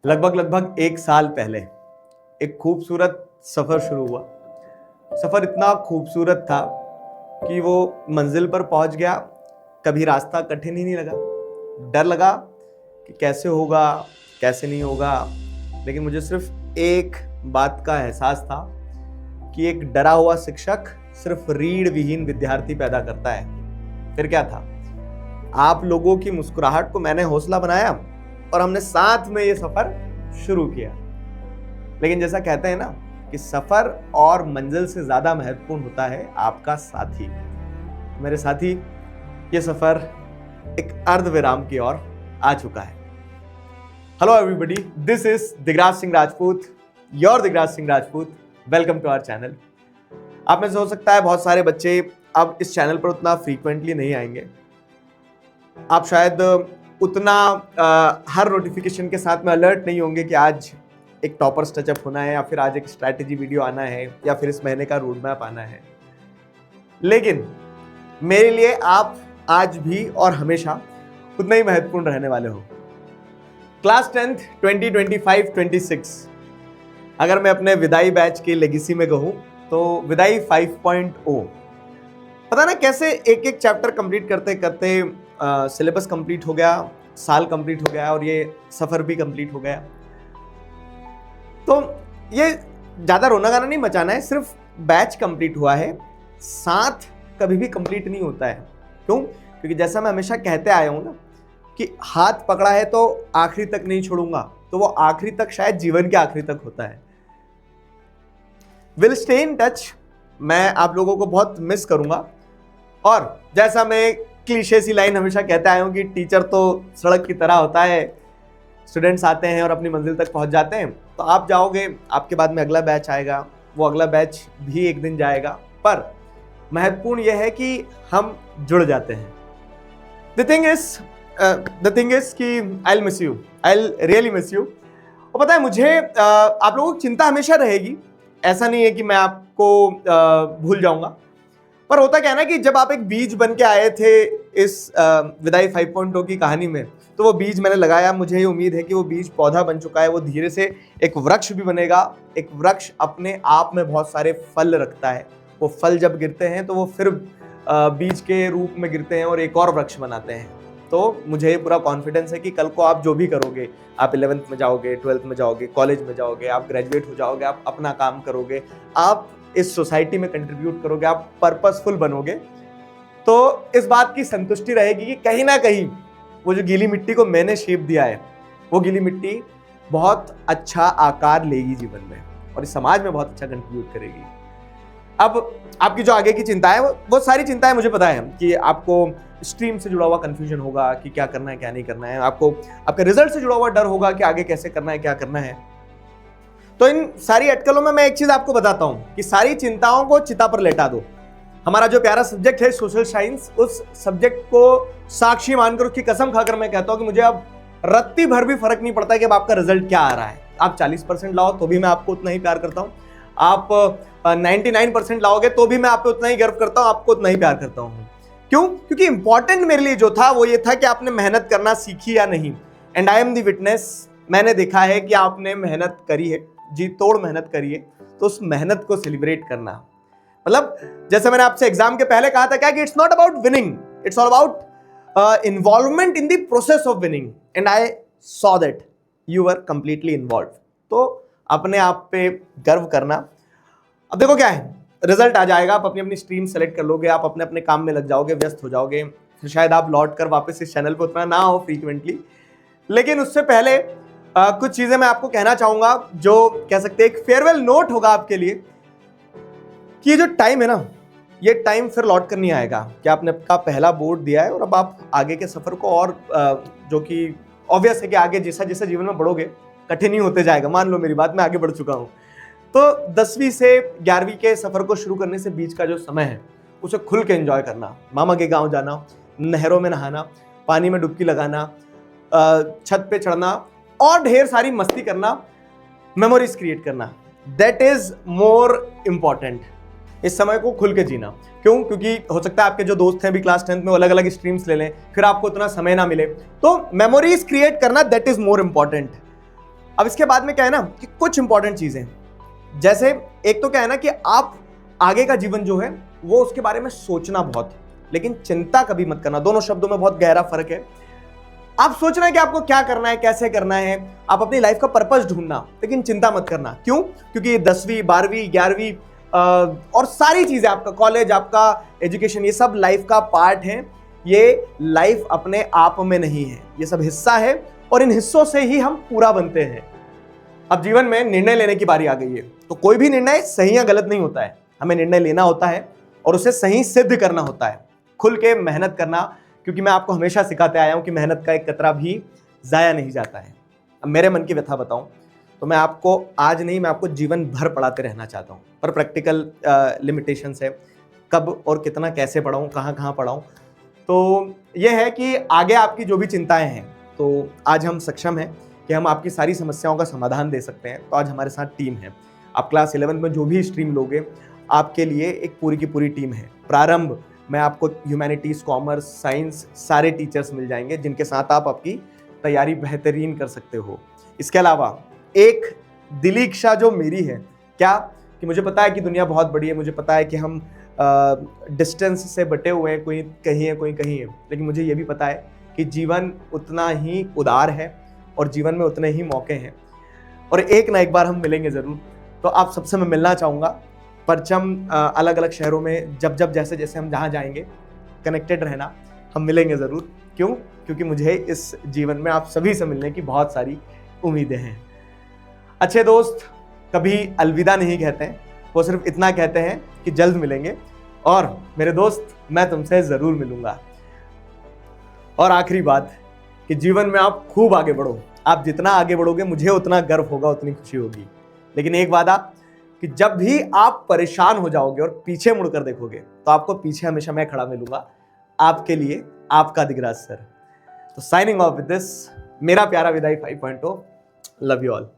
लगभग एक साल पहले एक खूबसूरत सफ़र शुरू हुआ। सफ़र इतना खूबसूरत था कि वो मंजिल पर पहुंच गया। कभी रास्ता कठिन ही नहीं लगा। डर लगा कि कैसे होगा, कैसे नहीं होगा, लेकिन मुझे सिर्फ एक बात का एहसास था कि एक डरा हुआ शिक्षक सिर्फ रीढ़ विहीन विद्यार्थी पैदा करता है। फिर क्या था, आप लोगों की मुस्कुराहट को मैंने हौसला बनाया और हमने साथ में ये सफर शुरू किया। लेकिन जैसा कहते हैं ना कि सफर और मंजिल से ज्यादा महत्वपूर्ण होता है आपका साथी। मेरे साथी, ये सफर एक अर्धविराम की ओर आ चुका है। Hello everybody, this is Digraj Singh Rajput, your Digraj Singh Rajput. Welcome to our channel. आप में से हो सकता है बहुत सारे बच्चे अब इस चैनल पर उतना फ्रीक्वेंटली नहीं आएंगे। आप शायद उतना हर नोटिफिकेशन के साथ में अलर्ट नहीं होंगे कि आज एक टॉपर्स टचअप होना है या फिर आज एक स्ट्रैटेजी वीडियो आना है या फिर इस महीने का रोड मैप आना है। लेकिन मेरे लिए आप आज भी और हमेशा उतना ही महत्वपूर्ण रहने वाले हो। क्लास 10th 2025-26 अगर मैं अपने विदाई बैच की लेगेसी में कहूँ तो विदाई 5.0। पता ना कैसे एक एक चैप्टर कंप्लीट करते करते सिलेबस कंप्लीट हो गया, साल कंप्लीट हो गया और ये सफर भी कंप्लीट हो गया। तो ये ज्यादा रोना गाना नहीं मचाना है, सिर्फ बैच कंप्लीट हुआ है, साथ कभी भी कंप्लीट नहीं होता है। क्यों? क्योंकि जैसा मैं हमेशा कहते आया हूं ना कि हाथ पकड़ा है तो आखिरी तक नहीं छोड़ूंगा, तो वो आखिरी तक शायद जीवन के आखिरी तक होता है। Will stay in touch. मैं आप लोगों को बहुत मिस करूंगा और जैसा मैं क्लीशे सी लाइन हमेशा कहते आया हूं कि टीचर तो सड़क की तरह होता है, स्टूडेंट्स आते हैं और अपनी मंजिल तक पहुंच जाते हैं। तो आप जाओगे, आपके बाद में अगला बैच आएगा, वो अगला बैच भी एक दिन जाएगा, पर महत्वपूर्ण यह है कि हम जुड़ जाते हैं। द थिंग इज कि I will miss you, I will really miss you. और पता है मुझे आप लोगों की चिंता हमेशा रहेगी। ऐसा नहीं है कि मैं आपको भूल जाऊंगा, पर होता क्या है ना कि जब आप एक बीज बन के आए थे इस विदाई 5.0 की कहानी में, तो वो बीज मैंने लगाया। मुझे ये उम्मीद है कि वो बीज पौधा बन चुका है, वो धीरे से एक वृक्ष भी बनेगा। एक वृक्ष अपने आप में बहुत सारे फल रखता है। वो फल जब गिरते हैं तो वो फिर बीज के रूप में गिरते हैं और एक और वृक्ष बनाते हैं। तो मुझे ये पूरा कॉन्फिडेंस है कि कल को आप जो भी करोगे, आप 11th में जाओगे, 12th में जाओगे, कॉलेज में जाओगे, आप ग्रेजुएट हो जाओगे, आप अपना काम करोगे, आप इस सोसाइटी में कंट्रीब्यूट करोगे, आप पर्पसफुल बनोगे, तो इस बात की संतुष्टि रहेगी कि कहीं ना कहीं वो जो गीली मिट्टी को मैंने शेप दिया है, वो गीली मिट्टी बहुत अच्छा आकार लेगी जीवन में और इस समाज में बहुत अच्छा कंट्रीब्यूट करेगी। अब आपकी जो आगे की चिंता है, वो सारी चिंताएं मुझे पता है कि आपको स्ट्रीम से जुड़ा हुआ कंफ्यूजन होगा कि क्या करना है क्या नहीं करना है, आपको आपके रिजल्ट से जुड़ा हुआ डर होगा कि आगे कैसे करना है क्या करना है। तो इन सारी अटकलों में मैं एक चीज आपको बताता हूं कि सारी चिंताओं को चिता पर लेटा दो। हमारा जो प्यारा सब्जेक्ट है सोशल साइंस, उस सब्जेक्ट को साक्षी मानकर, उसकी कसम खाकर मैं कहता हूं कि मुझे अब रत्ती भर भी फर्क नहीं पड़ता कि अब आपका रिजल्ट क्या आ रहा है। आप 40% लाओ तो भी मैं आपको उतना ही प्यार करता हूं, आप 99% लाओगे तो भी मैं आप पे उतना ही गर्व करता हूं, आपको उतना ही प्यार करता हूं। क्यों? क्योंकि इंपॉर्टेंट मेरे लिए जो था वो ये था कि आपने मेहनत करना सीखी या नहीं। And I am the witness. मैंने देखा है कि आपने मेहनत करी है, जी तोड़ मेहनत करी है, तो उस मेहनत को सेलिब्रेट करना। मतलब जैसे मैंने आपसे एग्जाम के पहले कहा था क्या कि it's not about winning, it's all about involvement in the process of winning. And I saw that you were completely involve. तो अपने आप पे गर्व करना। अब देखो क्या है, रिजल्ट आ जाएगा, आप अपनी अपनी स्ट्रीम सेलेक्ट कर लोगे, आप अपने अपने काम में लग जाओगे, व्यस्त हो जाओगे, फिर शायद आप लौट कर वापस इस चैनल पर उतना ना हो फ्रीक्वेंटली। लेकिन उससे पहले कुछ चीजें मैं आपको कहना चाहूंगा, जो कह सकते हैं एक फेयरवेल नोट होगा आपके लिए कि ये जो टाइम है ना, ये टाइम फिर लौट कर नहीं आएगा कि आपने आपका पहला बोर्ड दिया है और अब आप आगे के सफर को और जो कि ऑब्वियस है कि आगे जैसा जैसा जीवन में बढ़ोगे कठिन ही होते जाएगा। मान लो मेरी बात, मैं आगे बढ़ चुका हूं। तो 10वीं से 11वीं के सफर को शुरू करने से बीच का जो समय है उसे खुल के एंजॉय करना। मामा के गाँव जाना, नहरों में नहाना, पानी में डुबकी लगाना, छत पे चढ़ना और ढेर सारी मस्ती करना, मेमोरीज क्रिएट करना, दैट इज मोर इंपॉर्टेंट। इस समय को खुल के जीना। क्यों? क्योंकि हो सकता है आपके जो दोस्त हैं भी क्लास 10th में अलग अलग स्ट्रीम्स ले लें, फिर आपको उतना समय ना मिले। तो मेमोरीज क्रिएट करना, दैट इज मोर इंपॉर्टेंट। अब इसके बाद में क्या है ना कि कुछ इंपॉर्टेंट चीजें, जैसे एक तो क्या है ना कि आप आगे का जीवन जो है वो उसके बारे में सोचना बहुत, लेकिन चिंता कभी मत करना। दोनों शब्दों में बहुत गहरा फर्क है। आप सोचना है कि आपको क्या करना है, कैसे करना है, आप अपनी लाइफ का पर्पस ढूंढना, लेकिन चिंता मत करना। क्यों? क्योंकि ये 10वीं 12वीं 11वीं और सारी चीजें, आपका कॉलेज, आपका एजुकेशन, ये सब लाइफ का पार्ट है। ये लाइफ अपने आप में नहीं है, ये सब हिस्सा है और इन हिस्सों से ही हम पूरा बनते हैं। अब जीवन में निर्णय लेने की बारी आ गई है, तो कोई भी निर्णय सही या गलत नहीं होता है। हमें निर्णय लेना होता है और उसे सही सिद्ध करना होता है, खुल के मेहनत करना, क्योंकि मैं आपको हमेशा सिखाते आया हूं कि मेहनत का एक कतरा भी जाया नहीं जाता है। अब मेरे मन की व्यथा बताऊं तो मैं आपको आज नहीं, मैं आपको जीवन भर पढ़ाते रहना चाहता हूं, पर प्रैक्टिकल लिमिटेशंस है, कब और कितना कैसे पढ़ाऊं, कहां कहां पढ़ाऊं। तो यह है कि आगे आपकी जो भी चिंताएं हैं, तो आज हम सक्षम हैं कि हम आपकी सारी समस्याओं का समाधान दे सकते हैं। तो आज हमारे साथ टीम है। आप क्लास 11th में जो भी स्ट्रीम लोगे, आपके लिए एक पूरी की पूरी टीम है। प्रारंभ में आपको ह्यूमैनिटीज, कॉमर्स, साइंस सारे टीचर्स मिल जाएंगे जिनके साथ आप आपकी तैयारी बेहतरीन कर सकते हो। इसके अलावा एक दिली इच्छा जो मेरी है, क्या कि मुझे पता है कि दुनिया बहुत बड़ी है, मुझे पता है कि हम डिस्टेंस से बटे हुए हैं, कोई कहीं है कोई कहीं है, लेकिन मुझे ये भी पता है कि जीवन उतना ही उदार है और जीवन में उतने ही मौके हैं और एक ना एक बार हम मिलेंगे ज़रूर। तो आप सबसे मैं मिलना चाहूँगा। परचम अलग अलग शहरों में जब जब जैसे जैसे हम जहाँ जाएंगे, कनेक्टेड रहना, हम मिलेंगे ज़रूर। क्यों? क्योंकि मुझे इस जीवन में आप सभी से मिलने की बहुत सारी उम्मीदें हैं। अच्छे दोस्त कभी अलविदा नहीं कहते हैं, वो सिर्फ इतना कहते हैं कि जल्द मिलेंगे। और मेरे दोस्त, मैं तुमसे ज़रूर मिलूँगा। और आखिरी बात कि जीवन में आप खूब आगे बढ़ो। आप जितना आगे बढ़ोगे मुझे उतना गर्व होगा, उतनी खुशी होगी। लेकिन एक वादा कि जब भी आप परेशान हो जाओगे और पीछे मुड़कर देखोगे, तो आपको पीछे हमेशा मैं खड़ा मिलूंगा, आपके लिए आपका दिगराज सर। तो साइनिंग ऑफ विद दिस, मेरा प्यारा विदाई 5.0। Love you all.